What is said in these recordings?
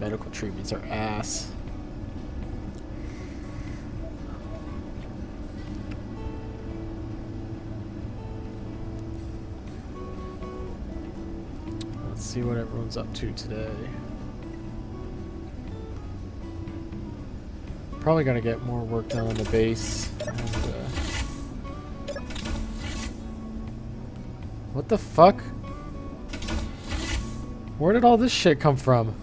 medical treatments are ass. Let's see what everyone's up to today. Probably gotta get more work done on the base. And, what the fuck? Where did all this shit come from?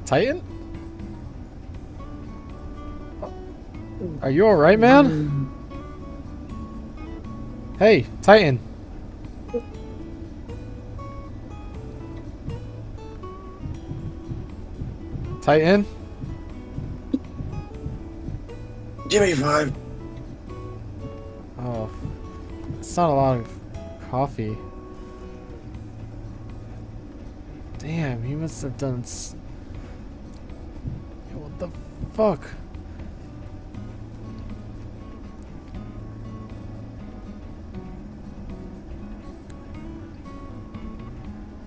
Titan? Are you alright, man? Hey, Titan. Titan? Jimmy 5. Oh, it's not a lot of coffee. Damn, he must have done. Yo, what the fuck?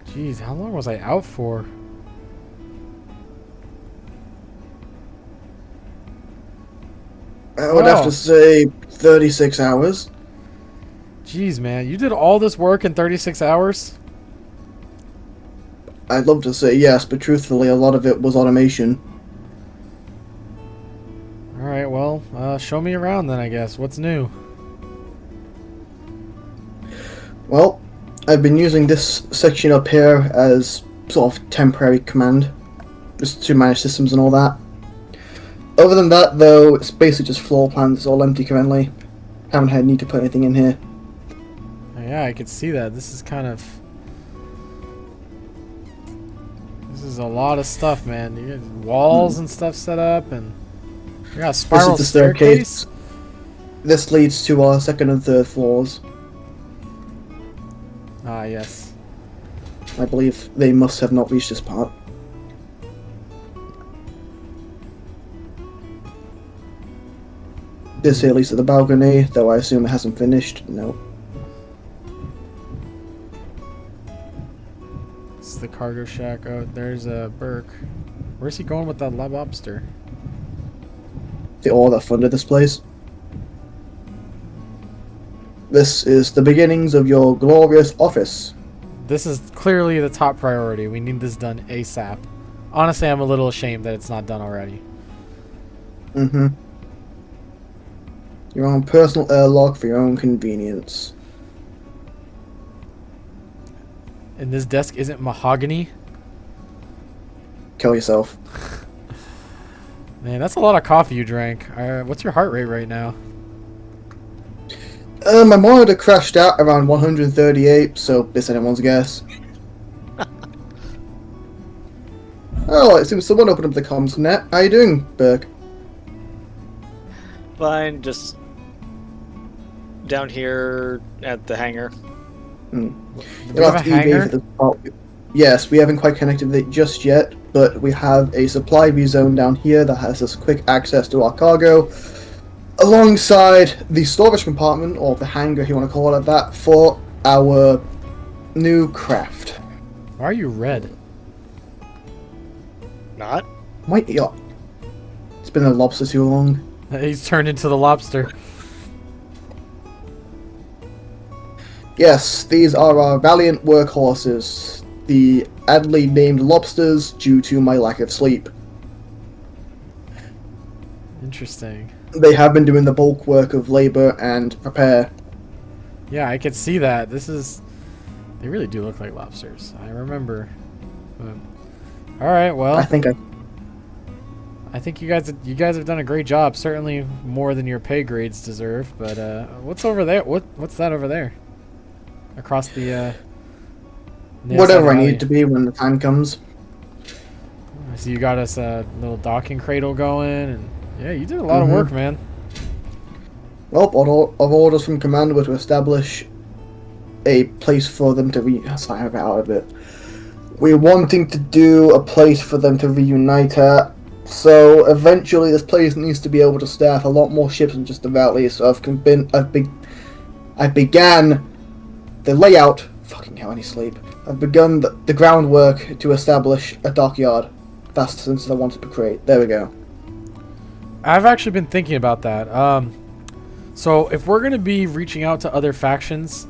Jeez, how long was I out for? I would have to say 36 hours. Jeez, man, you did all this work in 36 hours? I'd love to say yes, but truthfully, a lot of it was automation. Alright, well, show me around then, I guess. What's new? Well, I've been using this section up here as sort of temporary command, just to manage systems and all that. Other than that, though, it's basically just floor plans. It's all empty currently. Haven't had need to put anything in here. Yeah, I could see that. This is kind of... This is a lot of stuff, man. You got walls and stuff set up, and... You got a spiral This is the staircase. This leads to our second and third floors. Ah, yes. I believe they must have not reached this part. This here leads to the balcony, though I assume it hasn't finished. No. This is the cargo shack. Oh, there's Burke. Where's he going with that lobster? The all that funded this place. This is the beginnings of your glorious office. This is clearly the top priority. We need this done ASAP. Honestly, I'm a little ashamed that it's not done already. Mm-hmm. Your own personal airlock for your own convenience. And this desk isn't mahogany? Kill yourself. Man, that's a lot of coffee you drank. What's your heart rate right now? My monitor crashed out around 138, so it's anyone's guess. Oh, it seems someone opened up the comms net. How you doing, Burke? Fine, just down here at the hangar. Do we have a hangar? Yes, we haven't quite connected with it just yet, but we have a supply zone down here that has us quick access to our cargo, alongside the storage compartment, or the hangar if you want to call it that, for our new craft. Why are you red? Not? Might yeah. It's been a lobster too long. He's turned into the lobster. Yes, these are our valiant workhorses, the adly named lobsters due to my lack of sleep. Interesting. They have been doing the bulk work of labor and repair. Yeah, I could see that. This is... They really do look like lobsters. I remember. But... Alright, well... I think you guys have done a great job. Certainly more than your pay grades deserve. But what's over there? What's that over there? Across the whatever I need to be when the time comes. So you got us a little docking cradle going, and yeah, you did a lot of work, man. Well, our orders from command were to establish a place for them to sorry, I'm out of it. We're wanting to do a place for them to reunite at. So eventually, this place needs to be able to staff a lot more ships than just the Valley. So I began the layout. Fucking hell, I need sleep. I've begun the groundwork to establish a dockyard. That's since I wanted to create. There we go. I've actually been thinking about that. So if we're gonna be reaching out to other factions,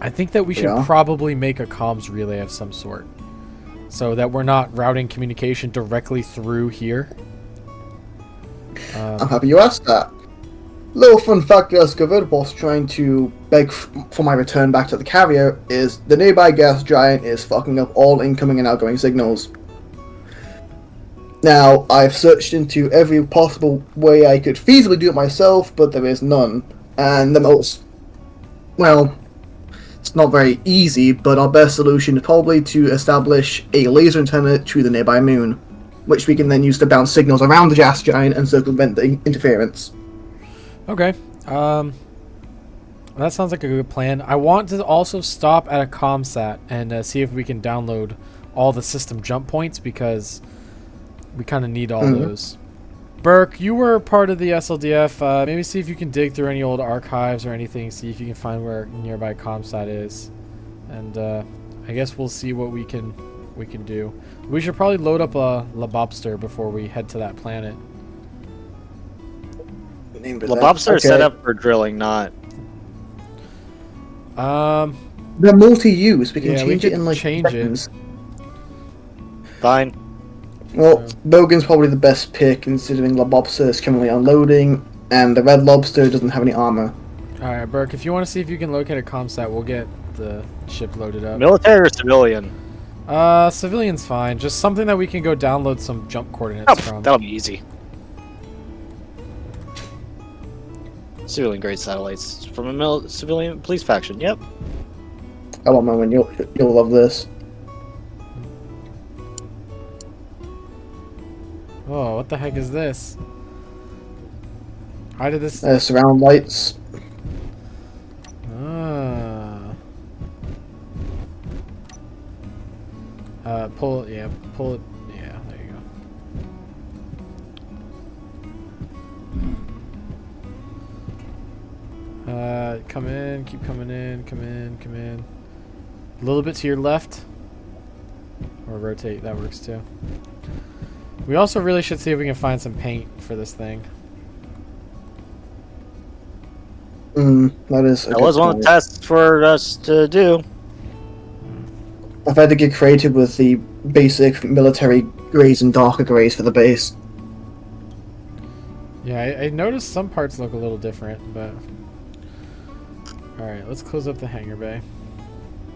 I think that we should probably make a comms relay of some sort, so that we're not routing communication directly through here. I'm happy you asked that. Little fun fact I discovered whilst trying to beg for my return back to the carrier is the nearby gas giant is fucking up all incoming and outgoing signals. Now, I've searched into every possible way I could feasibly do it myself, but there is none. And the most... well, it's not very easy, but our best solution is probably to establish a laser antenna to the nearby moon, which we can then use to bounce signals around the gas giant and circumvent the interference. Okay. That sounds like a good plan. I want to also stop at a ComSat and see if we can download all the system jump points, because we kind of need all those. Burke, you were part of the SLDF. Maybe see if you can dig through any old archives or anything. See if you can find where nearby ComSat is, and I guess we'll see what we can do. We should probably load up a Lobster before we head to that planet. Lobster is set up for drilling, not. They're multi-use. We can change it in like seconds. Fine. Well, Bogan's probably the best pick, considering Lobster is currently unloading, and the Red Lobster doesn't have any armor. Alright, Burke, if you want to see if you can locate a ComSat, we'll get the ship loaded up. Military or civilian? Civilian's fine. Just something that we can go download some jump coordinates from. That'll be easy. Civilian grade satellites from a civilian police faction. Yep. I want one. You'll love this. Oh, what the heck is this? How did this... surround lights. Pull it, yeah, pull it, yeah, there you go. Come in, keep coming in, come in. A little bit to your left. Or rotate, that works too. We also really should see if we can find some paint for this thing. That is. That was one of the tasks for us to do. I've had to get creative with the basic military greys and darker greys for the base. Yeah, I noticed some parts look a little different, but... Alright, let's close up the hangar bay.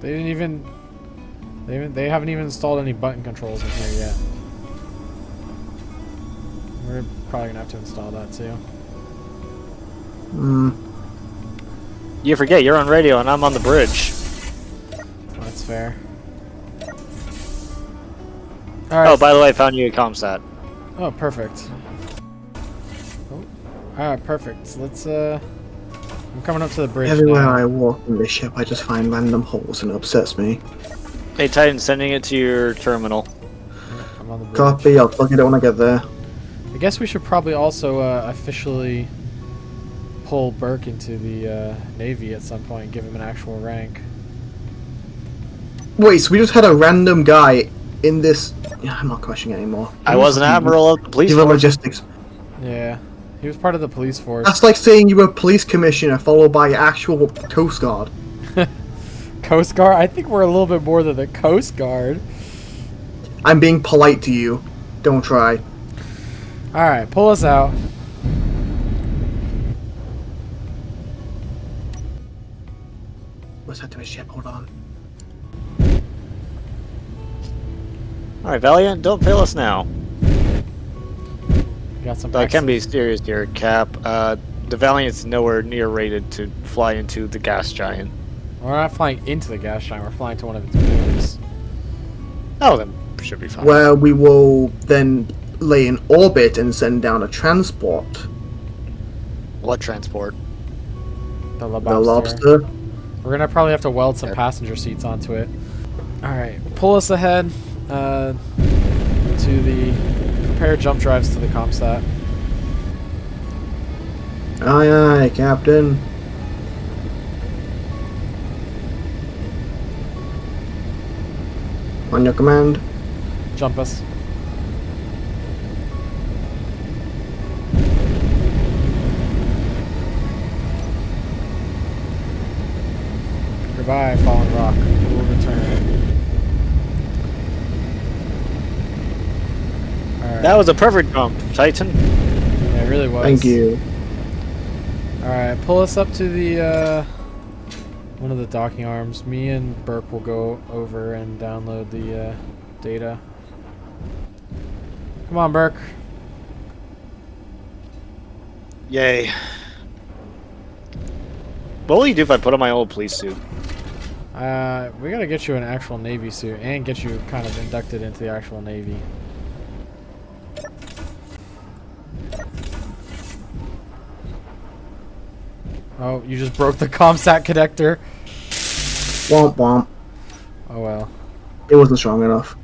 They haven't even installed any button controls in here yet. We're probably gonna have to install that too. You forget, you're on radio and I'm on the bridge. That's fair. Alright. Oh, by the way, I found you a ComSat. Oh, perfect. Oh. Alright, perfect. So let's, I'm coming up to the bridge Everywhere now. I walk in this ship, I just find random holes and it upsets me. Hey, Titan, sending it to your terminal. I'm on the bridge. Copy, I'll plug it when I get there. I guess we should probably also, officially pull Burke into the, Navy at some point and give him an actual rank. Wait, so we just had a random guy in this... Yeah, I'm not questioning anymore. I was an admiral of the police force. logistics. Yeah, he was part of the police force. That's like saying you were a police commissioner followed by actual Coast Guard. Coast Guard? I think we're a little bit more than the Coast Guard. I'm being polite to you. Don't try. Alright, pull us out. Let's head to his ship, hold on. Alright, Valiant, don't fail us now. Got some I can be serious here, Cap. The Valiant's nowhere near rated to fly into the gas giant. We're not flying into the gas giant, we're flying to one of its moons. Oh, then should be fine. Where we will then lay in orbit and send down a transport. What transport? The The lobster. We're gonna probably have to weld some passenger seats onto it. Alright, pull us ahead to the... Prepare jump drives to the ComSat. Aye, aye, Captain. On your command. Jump us. Goodbye, fallen rock. We'll return. All right. That was a perfect jump, Titan. Yeah, it really was. Thank you. Alright, pull us up to the, one of the docking arms. Me and Burke will go over and download the, data. Come on, Burke. Yay. What will you do if I put on my old police suit? We gotta get you an actual Navy suit and get you kind of inducted into the actual Navy. Oh, you just broke the ComSat connector. Womp womp. Oh well. It wasn't strong enough.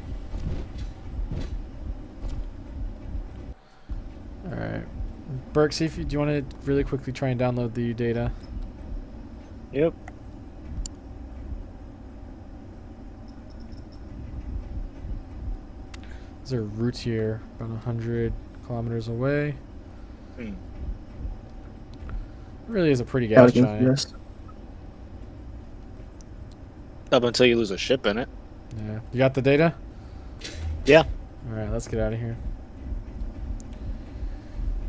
Alright. Burke, see if you, do you want to really quickly try and download the data? Yep. Is there a route here about 100 kilometers away? Hmm. It really is a pretty gas Paragon giant. first. Up until you lose a ship in it. Yeah. You got the data? Yeah. Alright, let's get out of here.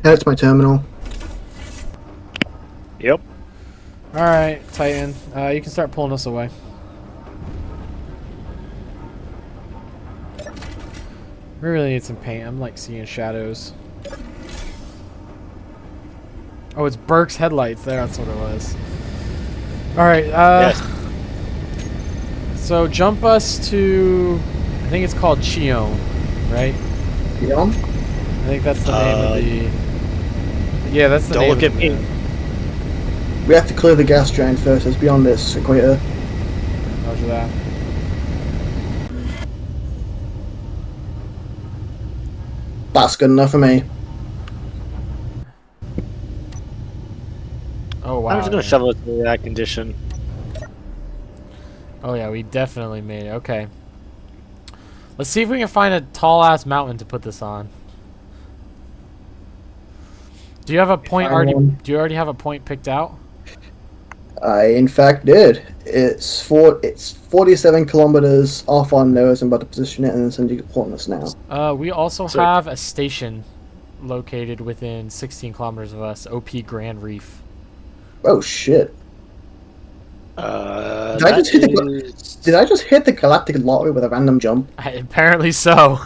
That's my terminal. Yep. Alright, Titan. You can start pulling us away. We really need some paint. I'm like seeing shadows. Oh, it's Burke's headlights. That's what it was. Alright, Yes. so jump us to, I think it's called Chion, right? Yeah. I think that's the name of the... Yeah, that's the Don't name look of at the me. moon. We have to clear the gas giant first. It's beyond this equator. Roger that. That's good enough for me. Oh, wow. I'm just gonna yeah. shovel it to that condition. Oh yeah, we definitely made it. Okay. Let's see if we can find a tall-ass mountain to put this on. Do you have a point already? Do you already have a point picked out? I in fact did. It's 47 kilometers off our nose. I'm about to position it and then send you coordinates now. We also So- have a station located within 16 kilometers of us. OP Grand Reef. Oh shit! Did I just hit the galactic lottery with a random jump? Apparently so.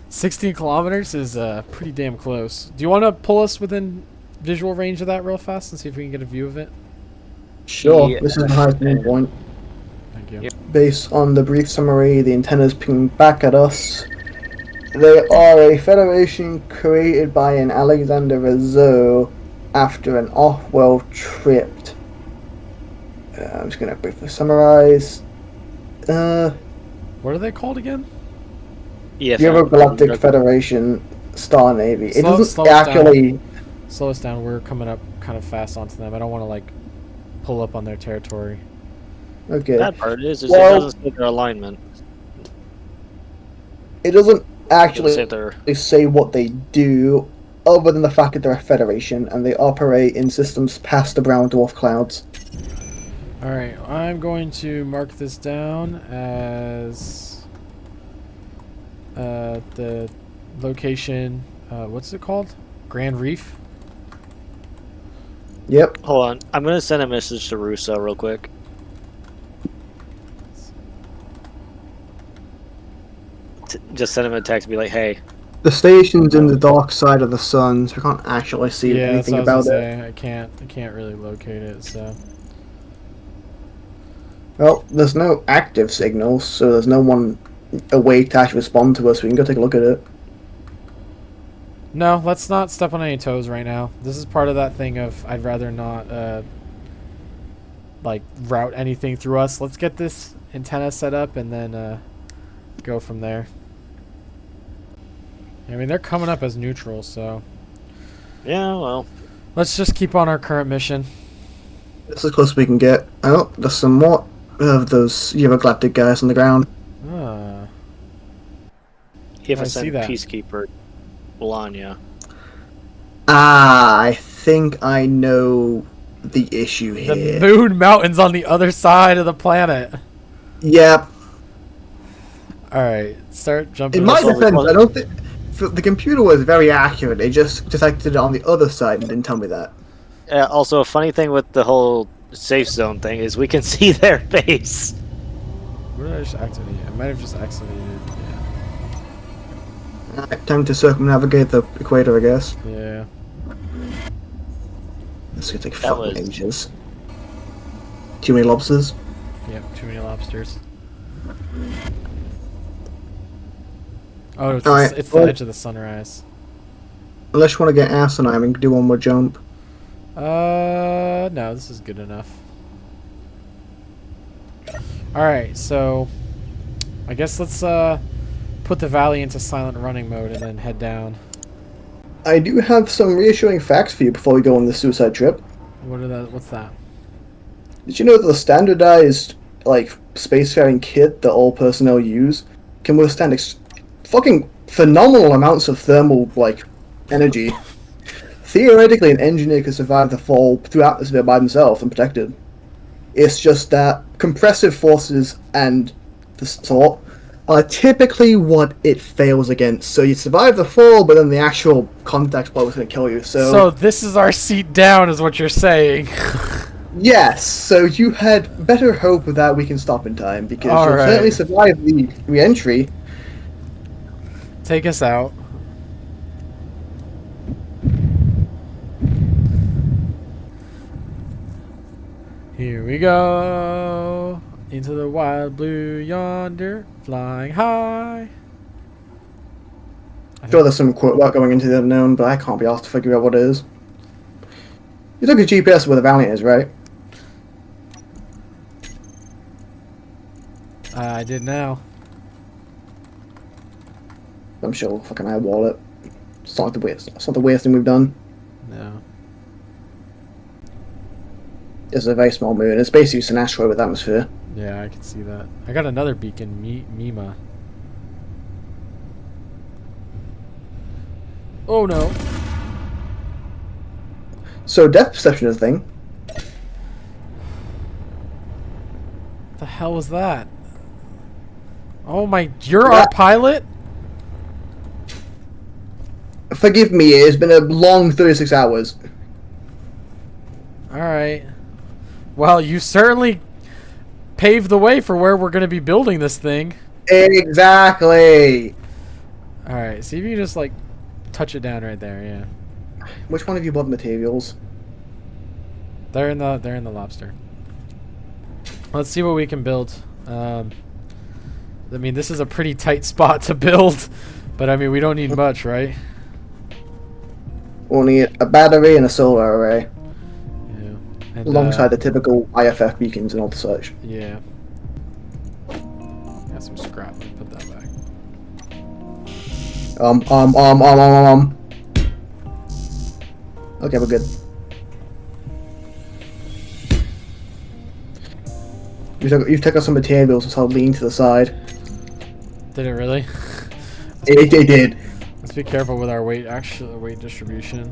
16 kilometers is pretty damn close. Do you want to pull us within visual range of that real fast and see if we can get a view of it? Sure. Yeah. This is the highest main point. Thank you. Yep. Based on the brief summary, the antennas ping back at us. They are a federation created by an Alexander Rizzo after an off-world trip. I'm just gonna briefly summarize. What are they called again? Yeah. Galactic Federation Star Navy. It Slow doesn't us actually. Slow us down. We're coming up kind of fast onto them. I don't want to like pull up on their territory. Okay. That part is Well- it doesn't say their alignment. It doesn't It actually doesn't say their say what they do, other than the fact that they're a federation and they operate in systems past the brown dwarf clouds. Alright, I'm going to mark this down as the location, what's it called? Grand Reef? Yep. Hold on. I'm gonna send a message to Russo real quick. Just send him a text, be like, "Hey, The station's in the dark side of the sun, so we can't actually see Yeah, that's anything what I was about gonna it. say. I can't really locate it, so. Well, there's no active signals, so there's no one awake to actually respond to us. We can go take a look at it. No, let's not step on any toes right now. This is part of that thing of I'd rather not, like, route anything through us. Let's get this antenna set up and then, go from there. I mean, they're coming up as neutral, so yeah, well, let's just keep on our current mission. It's as close as we can get. Oh, there's some more of those Galactic guys on the ground. Oh, If I I see send that. Peacekeeper Bologna. Ah, I think I know the issue The here. moon mountain's on the other side of the planet. Yep. Alright, start jumping. In my That's what we defense, call I it. don't think the computer was very accurate. It just detected it on the other side and didn't tell me that. Also, a funny thing with the whole safe zone thing is we can see their base. What did I just activate? I might have just activated. Time to circumnavigate the equator, I guess. Yeah. This could take That fucking was- ages. Too many lobsters. Yep, too many lobsters. Oh, it's, Alright, it's the well- edge of the sunrise. Unless you want to get asinine and do one more jump. No, this is good enough. Alright, so I guess let's put the valley into silent running mode and then head down. I do have some reassuring facts for you before we go on the suicide trip. What's that? Did you know that the standardized, like, spacefaring kit that all personnel use can withstand fucking phenomenal amounts of thermal, like, energy? Theoretically, an engineer could survive the fall through atmosphere by himself and protected. It's just that compressive forces and the sort are typically what it fails against. So you survive the fall, but then the actual contact blow is going to kill you. So this is our seat down, is what you're saying. Yes, so you had better hope that we can stop in time, because All you'll right. certainly survive the re-entry. Take us out. Here we go. Into the wild blue yonder, flying high. Sure, there's some quote about going into the unknown, but I can't be asked to figure out what it is. You took a GPS where the Valiant is, right? I did now. I'm sure we'll fucking eyeball it. It's not the weirdest thing we've done. No. It's a very small moon. It's basically just an asteroid with atmosphere. Yeah, I can see that. I got another beacon, Mima. Oh no. So depth perception is a thing. What the hell was that? Oh my, you're our pilot? Forgive me, it's been a long 36 hours. Alright. Well, you certainly paved the way for where we're going to be building this thing. Exactly. Alright, see if you can just, like, touch it down right there, yeah. Which one of you bought materials? They're in the lobster. Let's see what we can build. I mean, this is a pretty tight spot to build, but I mean, we don't need much, right? We'll need a battery and a solar array, Yeah. And, alongside the typical IFF beacons and all the such. yeah. Got some scrap. Put that back. Okay, we're good. You've taken some materials and started leaning to the side. Did it really? It did. Let's be careful with our weight. Actually, weight distribution.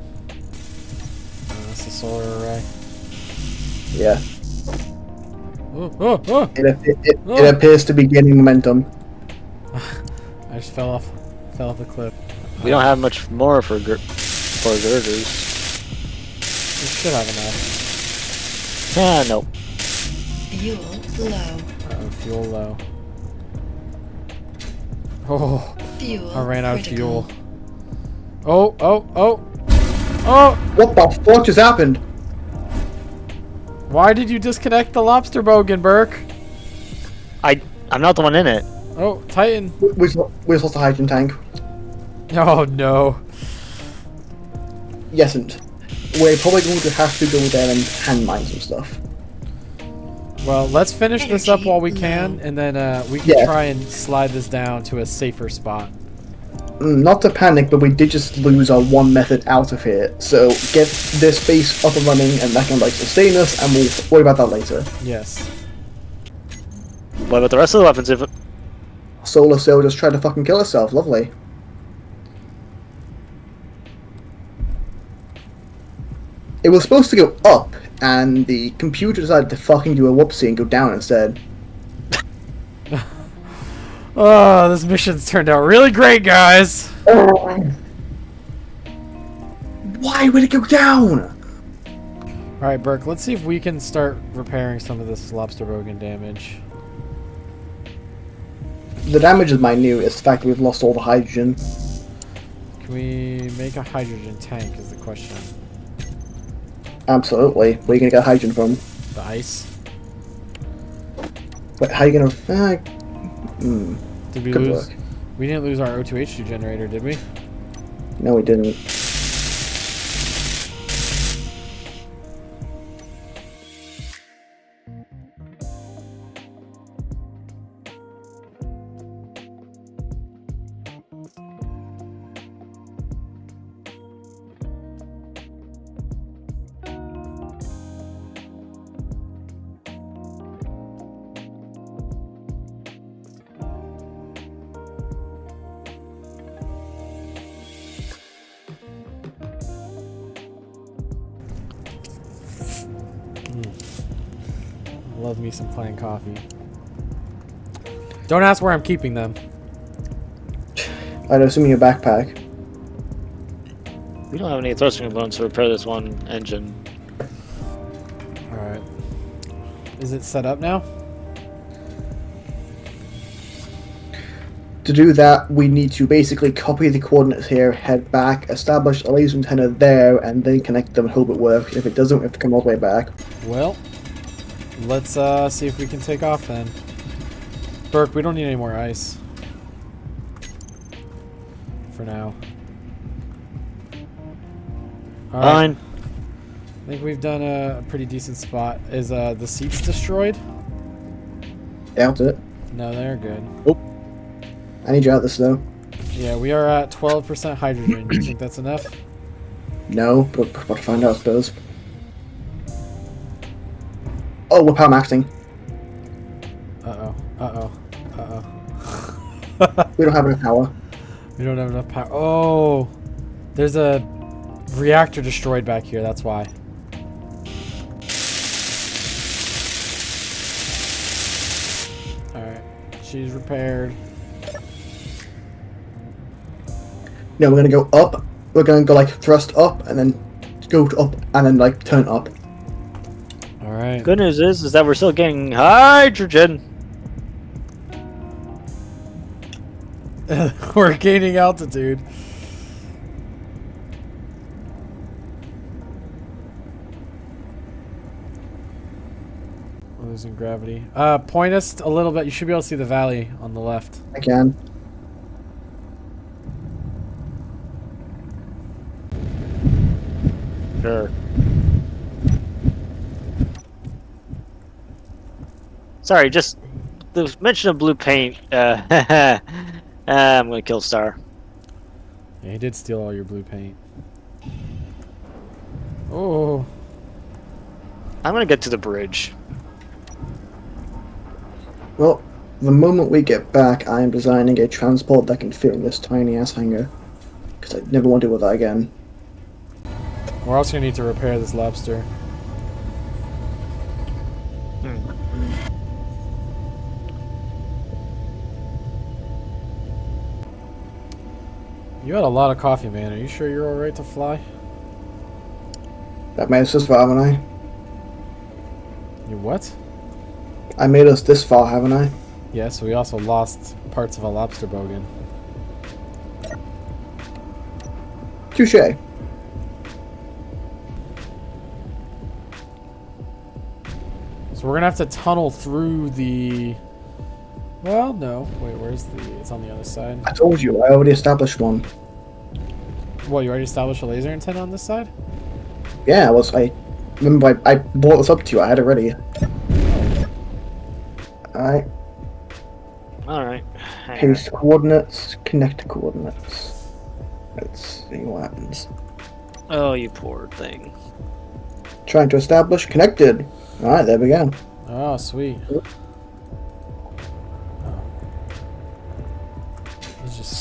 That's the solar array. Yeah. Oh! It appears to be gaining momentum. I just fell off the cliff. We don't have much more for girders. We should have enough. Ah, no. Fuel low. Fuel low. Oh, Fuel I ran out of critical. fuel. Oh! What the fuck just happened? Why did you disconnect the lobster bogan, Burke? I'm not the one in it. Oh, Titan. We lost the hydrogen tank. Oh no. Yes, and we're probably going to have to go there and hand mine some stuff. Well, let's finish this up Energy while we low. can, and then we can Yeah. try and slide this down to a safer spot. Not to panic, but we did just lose our one method out of here. So get this base up and running, and that can like sustain us, and we'll worry about that later. Yes. What about the rest of the weapons? If solar cell just tried to fucking kill herself. Lovely. It was supposed to go up, and the computer decided to fucking do a whoopsie and go down instead. Oh, this mission's turned out really great, guys. Why would it go down? Alright, Burke, let's see if we can start repairing some of this lobster bogan damage. The damage is minute. It's the fact that we've lost all the hydrogen. Can we make a hydrogen tank is the question. Absolutely. Where are you gonna get hydrogen from? The ice. Wait, how are you gonna... Did we Good lose? work. We didn't lose our O2H2 generator, did we? No, we didn't. Love me some plain coffee. Don't ask where I'm keeping them. I'd assume in your backpack. We don't have any thrusting components to repair this one engine. Alright. Is it set up now? To do that, we need to basically copy the coordinates here, head back, establish a laser antenna there, and then connect them and hope it works. If it doesn't, we have to come all the way back. Well, let's see if we can take off then. Burke, we don't need any more ice. For now. Alright. Fine. I think we've done a pretty decent spot. Is the seats destroyed? Doubt it. No, they're good. I need you out of this though. Yeah, we are at 12% hydrogen. Do you think that's enough? No, but we're about to find out, I suppose. Oh, we're power maxing. Uh-oh. Uh-oh. Uh-oh. We don't have enough power. We don't have enough power. Oh! There's a reactor destroyed back here, that's why. Alright. She's repaired. No, we're gonna go up. We're gonna go like thrust up and then go up and then like turn up. Alright. Good news is that we're still getting hydrogen. We're gaining altitude. Losing gravity. Point us a little bit. You should be able to see the valley on the left. I can. Sure. Sorry, just the mention of blue paint. I'm gonna kill Star. Yeah, he did steal all your blue paint. Oh. I'm gonna get to the bridge. Well, the moment we get back, I am designing a transport that can fit in this tiny ass hangar. Because I never want to deal with that again. We're also gonna need to repair this lobster. You had a lot of coffee, man. Are you sure you're alright to fly? That made us this far, haven't I? You what? I made us this far, haven't I? Yes, we also lost parts of a lobster bogan. Touche. So we're gonna have to tunnel through the... Well, no. Wait, where's the... It's on the other side. I told you, I already established one. What, you already established a laser antenna on this side? Yeah, I remember I brought this up to you, I had it ready. Alright. Alright. Paste coordinates, connect coordinates. Let's see what happens. Oh, you poor thing. Trying to establish, connected. Alright, there we go. Oh, sweet.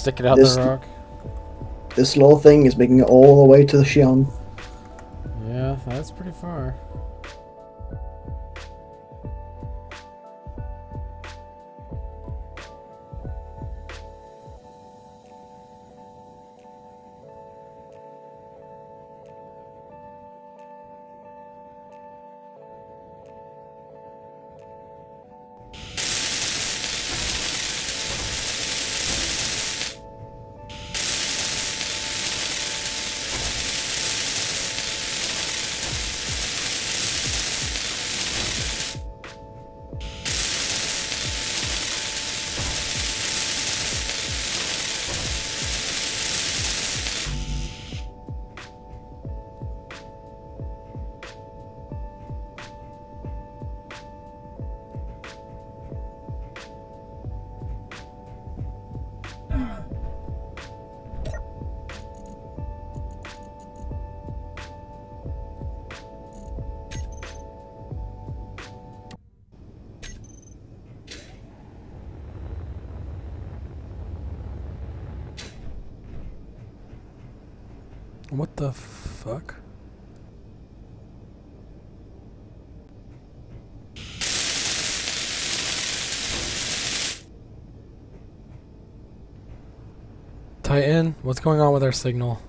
Stick it out This- the rock. This little thing is making it all the way to the Xi'an. Yeah, that's pretty far. What the fuck? Titan, what's going on with our signal?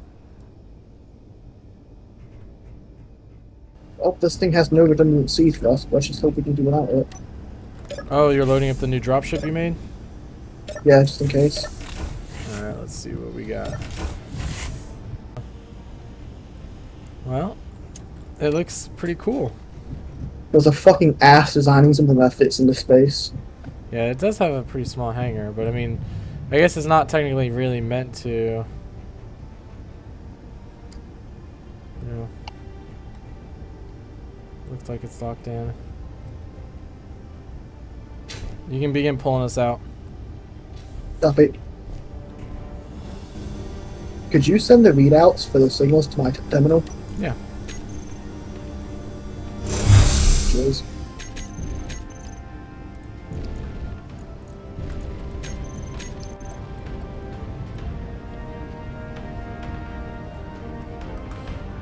Oh, this thing has no redundancy thrust, but let's just hope we can do without it. Oh, you're loading up the new dropship you made? Yeah, just in case. Alright, let's see what we got. Well, it looks pretty cool. There's a fucking ass designing something that fits into space. Yeah, it does have a pretty small hangar, but I mean, I guess it's not technically really meant to. You know, looks like it's locked in. You can begin pulling us out. Stop it. Could you send the readouts for the signals to my terminal? Yeah. Cheers.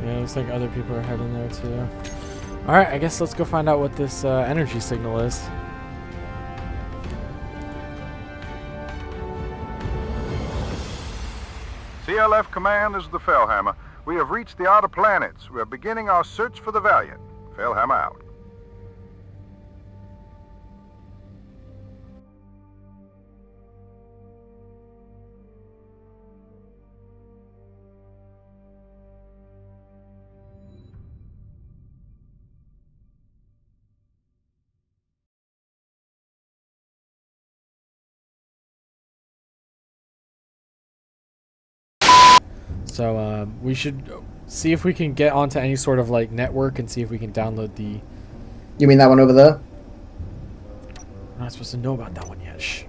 Yeah, it looks like other people are heading there too. Alright, I guess let's go find out what this energy signal is. CLF Command is the Fellhammer. We have reached the outer planets. We are beginning our search for the Valiant. Fellhammer out. So we should see if we can get onto any sort of like network and see if we can download the. You mean that one over there? I'm not supposed to know about that one yet. Shh.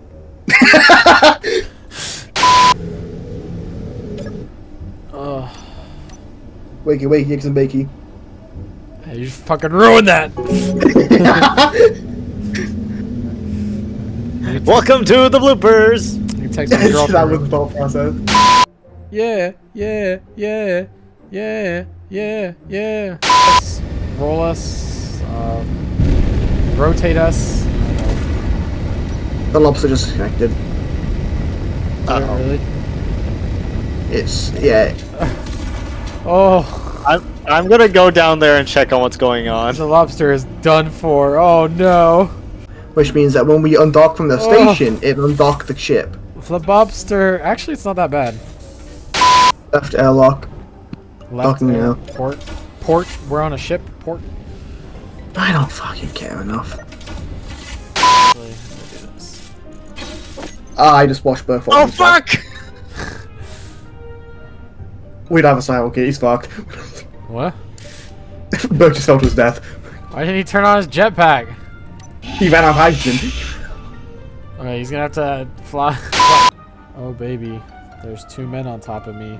Wakey, wakey, eggs and bakey. Hey, you just fucking ruined that. Welcome to the bloopers. You can text my that girlfriend. was the thought process. Yeah, yeah, yeah, yeah, yeah, yeah. Us, roll us, rotate us. The lobster just disconnected. Oh, really? It's, yeah. Oh, I'm gonna go down there and check on what's going on. the lobster is done for. Oh no. Which means that when we undock from the Oh. station, it undock the ship. The lobster. Actually, it's not that bad. Left airlock. Left Fucking air, hell. port. We're on a ship. Port. I don't fucking care enough. Actually, we'll do this. I just watched both. Oh fuck! We don't have a cycle kit, he's fucked. What? Burke just fell to his death. Why didn't he turn on his jetpack? He ran out of hydrogen. Okay, he's gonna have to fly. Oh baby, there's two men on top of me.